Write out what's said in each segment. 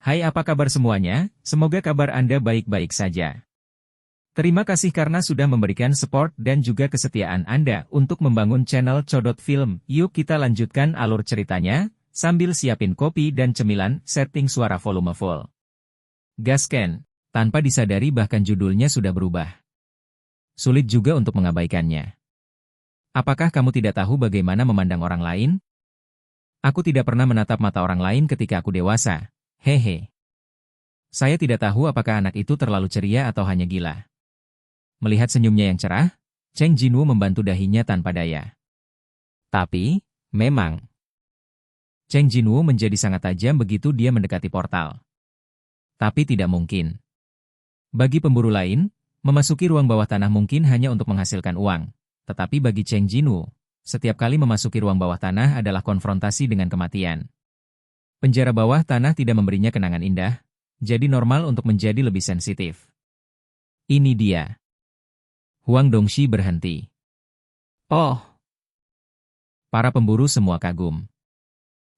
Hai, apa kabar semuanya? Semoga kabar Anda baik-baik saja. Terima kasih karena sudah memberikan support dan juga kesetiaan Anda untuk membangun channel Codot Film. Yuk kita lanjutkan alur ceritanya, sambil siapin kopi dan cemilan, setting suara volume full. Gasken, tanpa disadari bahkan judulnya sudah berubah. Sulit juga untuk mengabaikannya. Apakah kamu tidak tahu bagaimana memandang orang lain? Aku tidak pernah menatap mata orang lain ketika aku dewasa. Hehe. Saya tidak tahu apakah anak itu terlalu ceria atau hanya gila. Melihat senyumnya yang cerah, Cheng Jinwoo membantu dahinya tanpa daya. Tapi, memang, Cheng Jinwoo menjadi sangat tajam begitu dia mendekati portal. Tapi tidak mungkin. Bagi pemburu lain, memasuki ruang bawah tanah mungkin hanya untuk menghasilkan uang. Tetapi bagi Cheng Jinwoo, setiap kali memasuki ruang bawah tanah adalah konfrontasi dengan kematian. Penjara bawah tanah tidak memberinya kenangan indah, jadi normal untuk menjadi lebih sensitif. Ini dia. Huang Dongxi berhenti. Oh! Para pemburu semua kagum.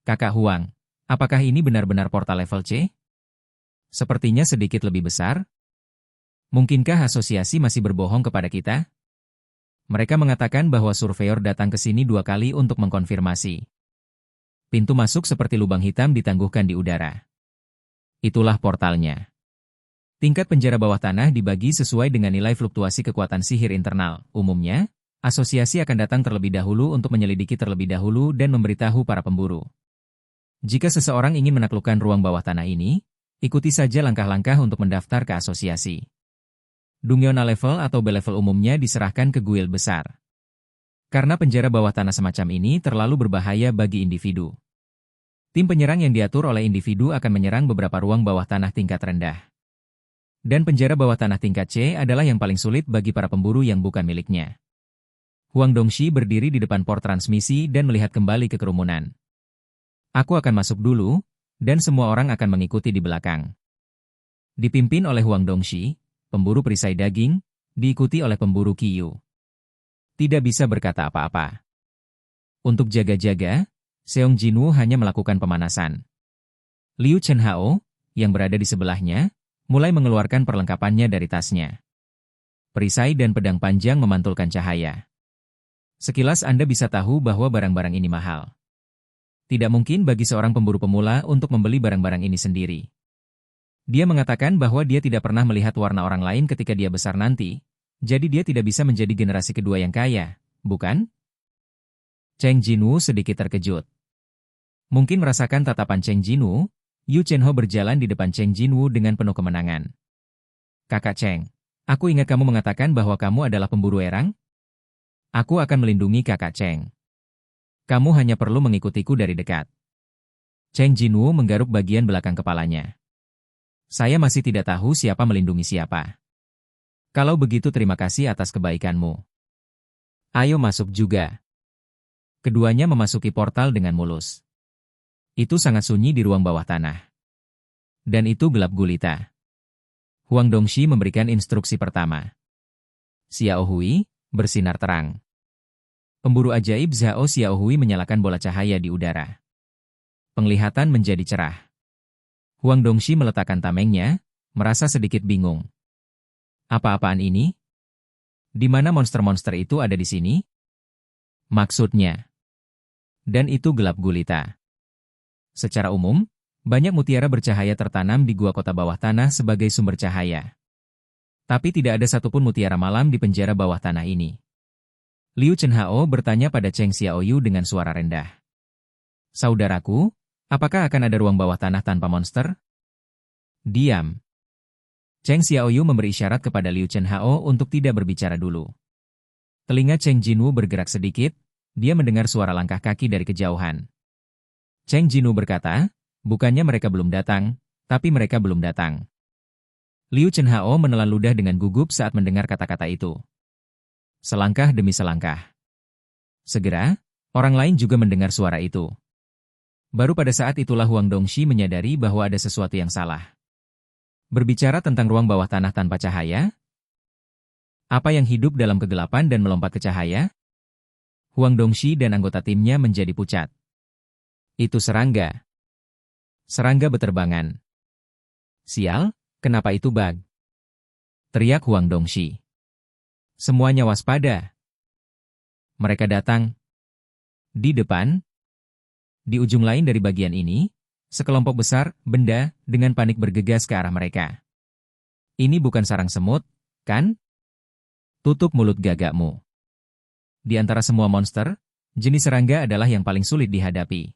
Kakak Huang, apakah ini benar-benar portal level C? Sepertinya sedikit lebih besar. Mungkinkah asosiasi masih berbohong kepada kita? Mereka mengatakan bahwa surveyor datang ke sini 2 kali untuk mengkonfirmasi. Pintu masuk seperti lubang hitam ditangguhkan di udara. Itulah portalnya. Tingkat penjara bawah tanah dibagi sesuai dengan nilai fluktuasi kekuatan sihir internal. Umumnya, asosiasi akan datang terlebih dahulu untuk menyelidiki terlebih dahulu dan memberitahu para pemburu. Jika seseorang ingin menaklukkan ruang bawah tanah ini, ikuti saja langkah-langkah untuk mendaftar ke asosiasi. Dungyeon A level atau B level umumnya diserahkan ke guild besar. Karena penjara bawah tanah semacam ini terlalu berbahaya bagi individu. Tim penyerang yang diatur oleh individu akan menyerang beberapa ruang bawah tanah tingkat rendah. Dan penjara bawah tanah tingkat C adalah yang paling sulit bagi para pemburu yang bukan miliknya. Huang Dongxi berdiri di depan port transmisi dan melihat kembali ke kerumunan. Aku akan masuk dulu, dan semua orang akan mengikuti di belakang. Dipimpin oleh Huang Dongxi, pemburu perisai daging, diikuti oleh pemburu Qiyu. Tidak bisa berkata apa-apa. Untuk jaga-jaga, Seong Jinwoo hanya melakukan pemanasan. Liu Chenhao, yang berada di sebelahnya, mulai mengeluarkan perlengkapannya dari tasnya. Perisai dan pedang panjang memantulkan cahaya. Sekilas Anda bisa tahu bahwa barang-barang ini mahal. Tidak mungkin bagi seorang pemburu pemula untuk membeli barang-barang ini sendiri. Dia mengatakan bahwa dia tidak pernah melihat warna orang lain ketika dia besar nanti, jadi dia tidak bisa menjadi generasi kedua yang kaya, bukan? Cheng Jinwoo sedikit terkejut. Mungkin merasakan tatapan Cheng Jinwoo, Yu Chenho berjalan di depan Cheng Jinwoo dengan penuh kemenangan. Kakak Cheng, aku ingat kamu mengatakan bahwa kamu adalah pemburu erang? Aku akan melindungi kakak Cheng. Kamu hanya perlu mengikutiku dari dekat. Cheng Jinwoo menggaruk bagian belakang kepalanya. Saya masih tidak tahu siapa melindungi siapa. Kalau begitu terima kasih atas kebaikanmu. Ayo masuk juga. Keduanya memasuki portal dengan mulus. Itu sangat sunyi di ruang bawah tanah. Dan itu gelap gulita. Huang Dongxi memberikan instruksi pertama. Xiao Hui, bersinar terang. Pemburu ajaib Zhao Xiao Hui menyalakan bola cahaya di udara. Penglihatan menjadi cerah. Huang Dongxi meletakkan tamengnya, merasa sedikit bingung. Apa-apaan ini? Di mana monster-monster itu ada di sini? Maksudnya. Dan itu gelap gulita. Secara umum, banyak mutiara bercahaya tertanam di gua kota bawah tanah sebagai sumber cahaya. Tapi tidak ada satupun mutiara malam di penjara bawah tanah ini. Liu Chenhao bertanya pada Cheng Xiaoyu dengan suara rendah. Saudaraku, apakah akan ada ruang bawah tanah tanpa monster? Diam. Cheng Xiaoyu memberi isyarat kepada Liu Chenhao untuk tidak berbicara dulu. Telinga Cheng Jinwoo bergerak sedikit, dia mendengar suara langkah kaki dari kejauhan. Cheng Jinwoo berkata, bukannya mereka belum datang, tapi mereka belum datang. Liu Chenhao menelan ludah dengan gugup saat mendengar kata-kata itu. Selangkah demi selangkah. Segera, orang lain juga mendengar suara itu. Baru pada saat itulah Huang Dongxi menyadari bahwa ada sesuatu yang salah. Berbicara tentang ruang bawah tanah tanpa cahaya? Apa yang hidup dalam kegelapan dan melompat ke cahaya? Huang Dongxi dan anggota timnya menjadi pucat. Itu serangga. Serangga beterbangan. Sial, kenapa itu bug? Teriak Huang Dongxi. Semuanya waspada. Mereka datang. Di depan, di ujung lain dari bagian ini, sekelompok besar benda dengan panik bergegas ke arah mereka. Ini bukan sarang semut, kan? Tutup mulut gagakmu. Di antara semua monster, jenis serangga adalah yang paling sulit dihadapi.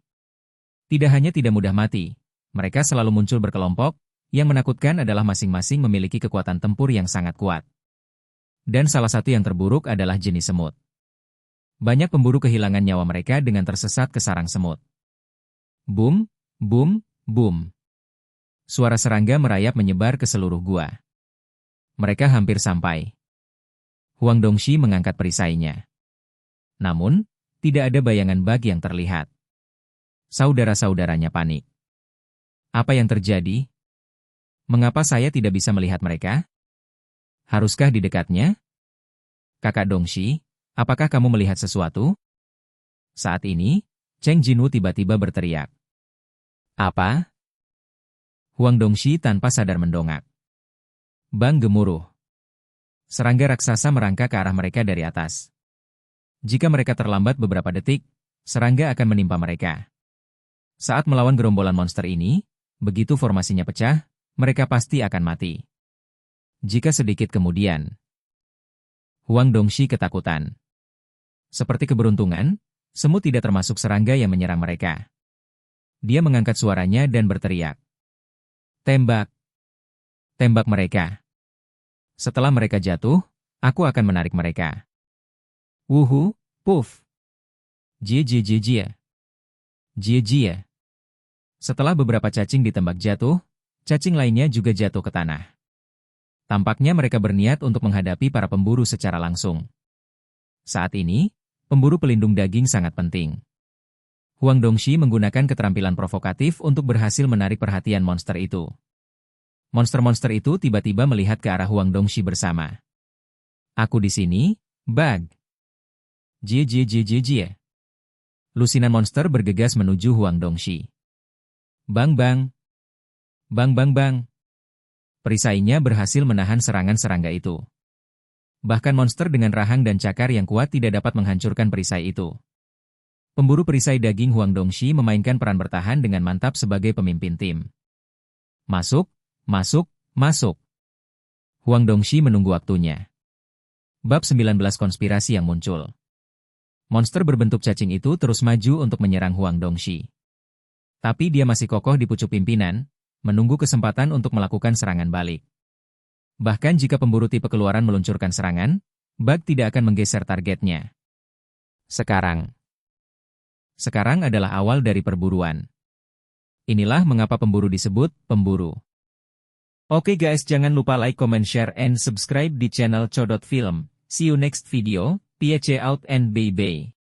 Tidak hanya tidak mudah mati, mereka selalu muncul berkelompok, yang menakutkan adalah masing-masing memiliki kekuatan tempur yang sangat kuat. Dan salah satu yang terburuk adalah jenis semut. Banyak pemburu kehilangan nyawa mereka dengan tersesat ke sarang semut. Boom, boom, boom. Suara serangga merayap menyebar ke seluruh gua. Mereka hampir sampai. Huang Dongxi mengangkat perisainya. Namun, tidak ada bayangan bug yang terlihat. Saudara-saudaranya panik. Apa yang terjadi? Mengapa saya tidak bisa melihat mereka? Haruskah di dekatnya? Kakak Dongxi, apakah kamu melihat sesuatu? Saat ini, Cheng Jinwu tiba-tiba berteriak. Apa? Huang Dongxi tanpa sadar mendongak. Bang gemuruh. Serangga raksasa merangkak ke arah mereka dari atas. Jika mereka terlambat beberapa detik, serangga akan menimpa mereka. Saat melawan gerombolan monster ini, begitu formasinya pecah, mereka pasti akan mati. Jika sedikit kemudian, Huang Dongxi ketakutan. Seperti keberuntungan, semut tidak termasuk serangga yang menyerang mereka. Dia mengangkat suaranya dan berteriak. Tembak! Tembak mereka! Setelah mereka jatuh, aku akan menarik mereka. Wuhu, puf! Jie jie jie jie! Jie jie! Setelah beberapa cacing ditembak jatuh, cacing lainnya juga jatuh ke tanah. Tampaknya mereka berniat untuk menghadapi para pemburu secara langsung. Saat ini, pemburu pelindung daging sangat penting. Huang Dongxi menggunakan keterampilan provokatif untuk berhasil menarik perhatian monster itu. Monster-monster itu tiba-tiba melihat ke arah Huang Dongxi bersama. Aku di sini, bug. Jie jie jie jie jie. Lusinan monster bergegas menuju Huang Dongxi. Bang bang. Bang bang bang. Perisainya berhasil menahan serangan serangga itu. Bahkan monster dengan rahang dan cakar yang kuat tidak dapat menghancurkan perisai itu. Pemburu perisai daging Huang Dongxi memainkan peran bertahan dengan mantap sebagai pemimpin tim. Masuk, masuk, masuk. Huang Dongxi menunggu waktunya. Bab 19 konspirasi yang muncul. Monster berbentuk cacing itu terus maju untuk menyerang Huang Dongxi. Tapi dia masih kokoh di pucuk pimpinan, menunggu kesempatan untuk melakukan serangan balik. Bahkan jika pemburu tipe keluaran meluncurkan serangan, bug tidak akan menggeser targetnya. Sekarang adalah awal dari perburuan. Inilah mengapa pemburu disebut pemburu. Oke guys, jangan lupa like, comment, share, and subscribe di channel Codot Film. See you next video, PHC out and bye-bye.